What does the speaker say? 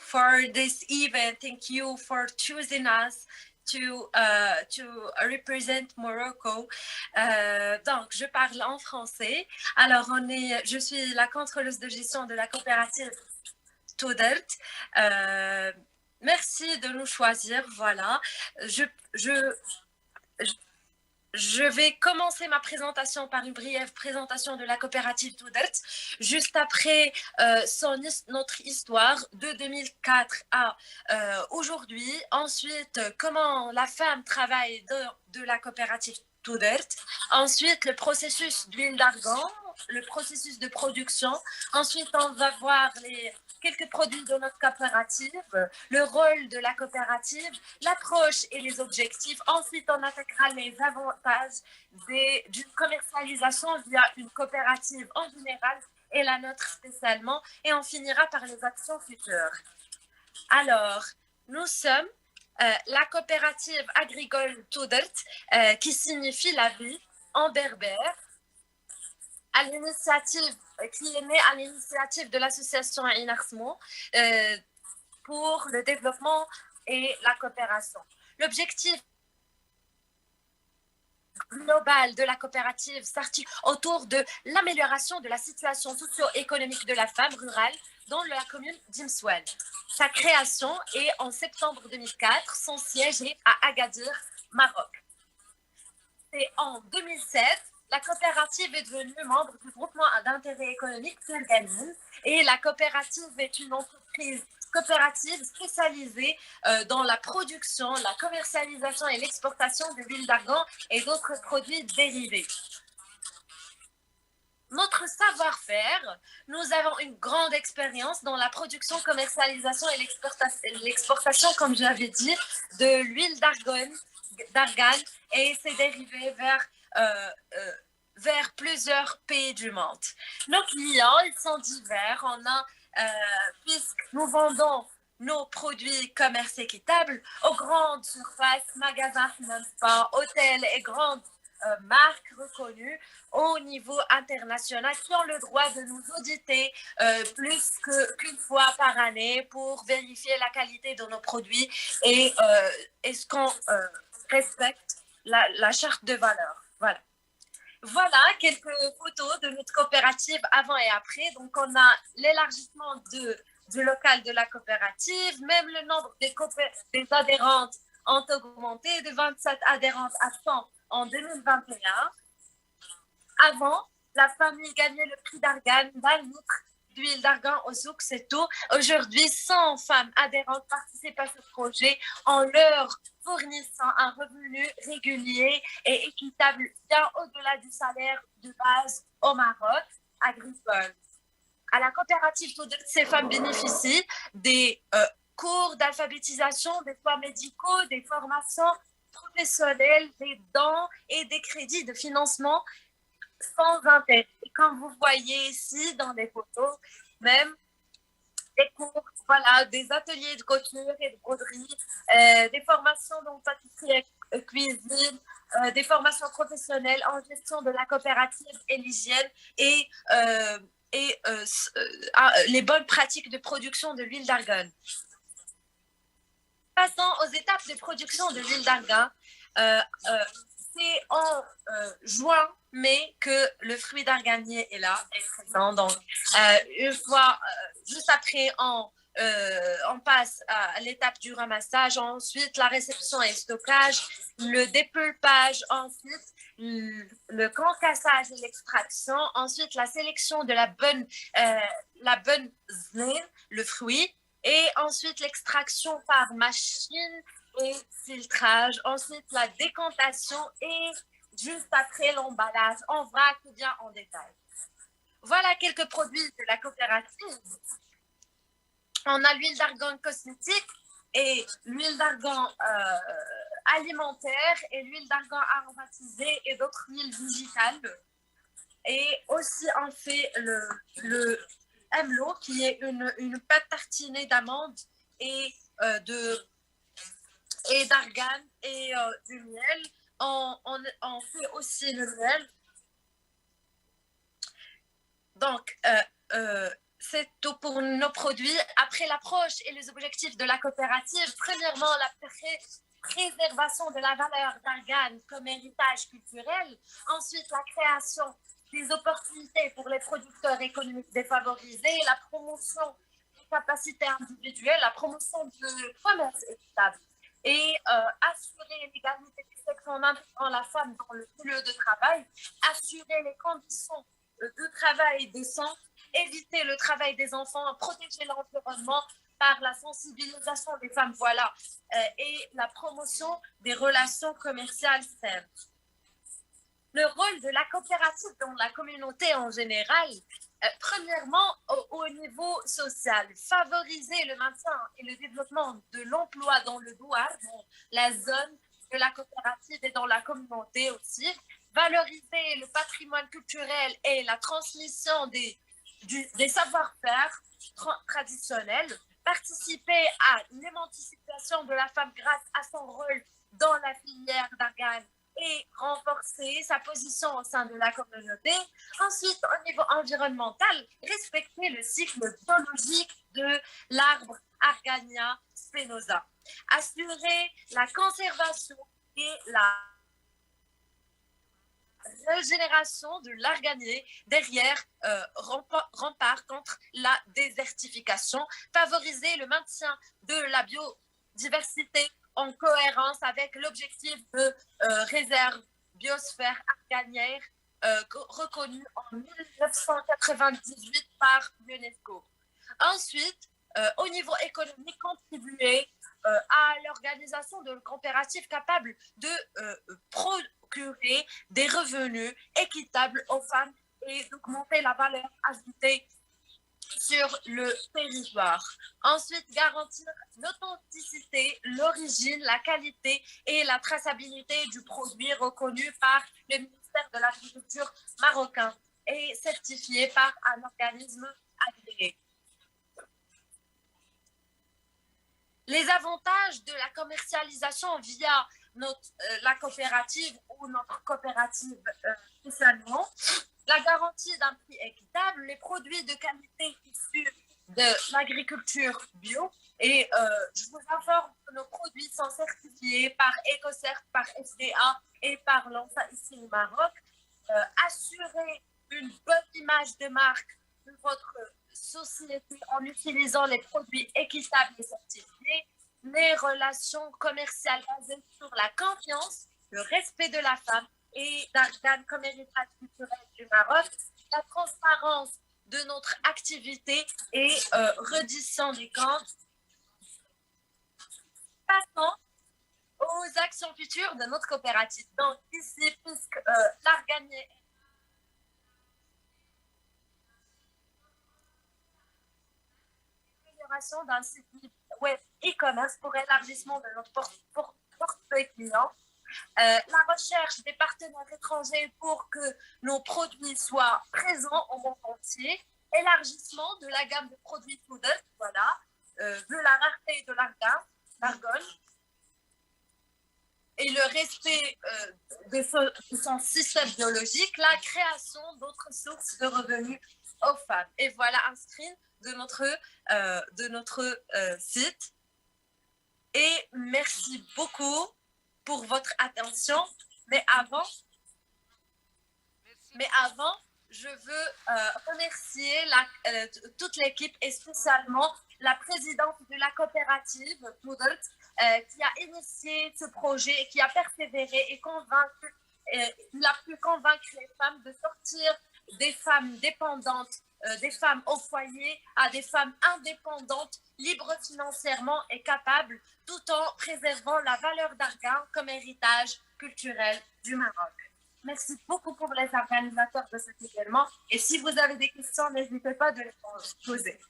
for this event. Thank you for choosing us to represent Morocco. Donc, je parle en français. Alors, je suis la contrôleuse de gestion de la coopérative Tudert. Merci de nous choisir. Voilà. Je vais commencer ma présentation par une brève présentation de la coopérative Tudert, juste après notre histoire de 2004 à aujourd'hui. Ensuite, comment la femme travaille de la coopérative Tudert. Ensuite, le processus d'huile d'argan, le processus de production. Ensuite, on va voir quelques produits de notre coopérative, le rôle de la coopérative, l'approche et les objectifs. Ensuite, on attaquera les avantages d'une commercialisation via une coopérative en général et la nôtre spécialement. Et on finira par les actions futures. Alors, nous sommes la coopérative agricole Tudert, qui signifie la vie en berbère, à l'initiative, qui est née à l'initiative de l'association Inarsmo pour le développement et la coopération. L'objectif global de la coopérative s'articule autour de l'amélioration de la situation socio-économique de la femme rurale dans la commune d'Imsouane. Sa création est en septembre 2004, son siège est à Agadir, Maroc. Et en 2007, la coopérative est devenue membre du groupement d'intérêt économique Fergaline et la coopérative est une entreprise coopérative spécialisée dans la production, la commercialisation et l'exportation de l'huile d'argan et d'autres produits dérivés. Notre savoir-faire, nous avons une grande expérience dans la production, commercialisation et l'exportation, comme j'avais dit, de l'huile d'argan et ses dérivés vers plusieurs pays du monde. Nos clients, ils sont divers. Puisque nous vendons nos produits commerce équitable aux grandes surfaces, magasins, spa, hôtels et grandes marques reconnues au niveau international qui ont le droit de nous auditer plus qu'une fois par année pour vérifier la qualité de nos produits et est-ce qu'on respecte la charte de valeur. Voilà quelques photos de notre coopérative avant et après. Donc, on a l'élargissement du local de la coopérative. Même le nombre des adhérentes ont augmenté de 27 adhérentes à 100 en 2021. Avant, la famille gagnait le prix d'argan d'un litre d'huile d'argan au souk, c'est tout. Aujourd'hui, 100 femmes adhérentes participent à ce projet en leur fournissant un revenu régulier et équitable bien au-delà du salaire de base au Maroc agricole. À la coopérative, toutes ces femmes bénéficient des cours d'alphabétisation, des soins médicaux, des formations professionnelles, des dons et des crédits de financement sans intérêt. Comme vous voyez ici dans les photos, même des cours, des ateliers de couture et de broderie, des formations dans pâtisserie et cuisine, des formations professionnelles en gestion de la coopérative et l'hygiène et les bonnes pratiques de production de l'huile d'argan. Passons aux étapes de production de l'huile d'argan. C'est en juin-mai que le fruit d'arganier est présent. Donc, une fois, juste après, on passe à l'étape du ramassage, ensuite la réception et stockage, le dépulpage, ensuite le concassage et l'extraction, ensuite la sélection de la bonne zne, le fruit, et ensuite l'extraction par machine et filtrage, ensuite la décantation et juste après l'emballage en vrac ou bien en détail. Voilà quelques produits de la coopérative. On a l'huile d'argan cosmétique et l'huile d'argan alimentaire et l'huile d'argan aromatisée et d'autres huiles végétales. Et aussi on fait le MLO qui est une pâte tartinée d'amandes et d'argan et du miel. On fait aussi le miel. Donc, c'est tout pour nos produits. Après l'approche et les objectifs de la coopérative, premièrement, la préservation de la valeur d'Argan comme héritage culturel. Ensuite, la création des opportunités pour les producteurs économiques défavorisés, la promotion des capacités individuelles, la promotion du commerce équitable et assurer l'égalité des sexes en intégrant la femme dans le milieu de travail, assurer les conditions de travail décentes, éviter le travail des enfants, protéger l'environnement par la sensibilisation des femmes, voilà, et la promotion des relations commerciales saines. Le rôle de la coopérative dans la communauté en général, premièrement, au niveau social, favoriser le maintien et le développement de l'emploi dans le Douar, dans la zone de la coopérative et dans la communauté aussi, valoriser le patrimoine culturel et la transmission des savoir-faire traditionnels, participer à l'émancipation de la femme grâce à son rôle dans la filière d'Argan et renforcer sa position au sein de la communauté. Ensuite, au niveau environnemental, respecter le cycle biologique de l'arbre Argania spinosa. Assurer la conservation et la régénération de l'arganier derrière rempart contre la désertification, favoriser le maintien de la biodiversité en cohérence avec l'objectif de réserve biosphère arganière reconnue en 1998 par l'UNESCO. Ensuite, au niveau économique, contribuer à l'organisation de coopératives capables de procurer des revenus équitables aux femmes et d'augmenter la valeur ajoutée sur le territoire. Ensuite, garantir l'authenticité, l'origine, la qualité et la traçabilité du produit reconnu par le ministère de l'Agriculture marocain et certifié par un organisme agréé. Les avantages de la commercialisation via la coopérative ou notre coopérative spécialement, la garantie d'un prix équitable, les produits de qualité issus de l'agriculture bio. Et je vous informe que nos produits sont certifiés par EcoCert, par FDA et par l'ANSA ici au Maroc. Assurer une bonne image de marque de votre société en utilisant les produits équitables et certifiés, les relations commerciales basées sur la confiance, le respect de la femme et d'Argan comme héritage culturel du Maroc, la transparence de notre activité et reddition des comptes. Passons aux actions futures de notre coopérative. Donc ici, puisque l'Arganier d'un site web e-commerce pour élargissement de notre portefeuille client, la recherche des partenaires étrangers pour que nos produits soient présents au monde entier, élargissement de la gamme de produits Foodle, voilà, de la rareté de l'argon, et le respect de son système biologique, la création d'autres sources de revenus aux femmes. Et voilà un screen de notre site. Et merci beaucoup pour votre attention. Mais avant, je veux remercier toute l'équipe et spécialement la présidente de la coopérative Moodle qui a initié ce projet et qui a persévéré et convaincu, il a pu convaincre les femmes de sortir des femmes dépendantes, des femmes au foyer à des femmes indépendantes, libres financièrement et capables, tout en préservant la valeur d'Argan comme héritage culturel du Maroc. Merci beaucoup pour les organisateurs de cet événement. Et si vous avez des questions, n'hésitez pas de les poser.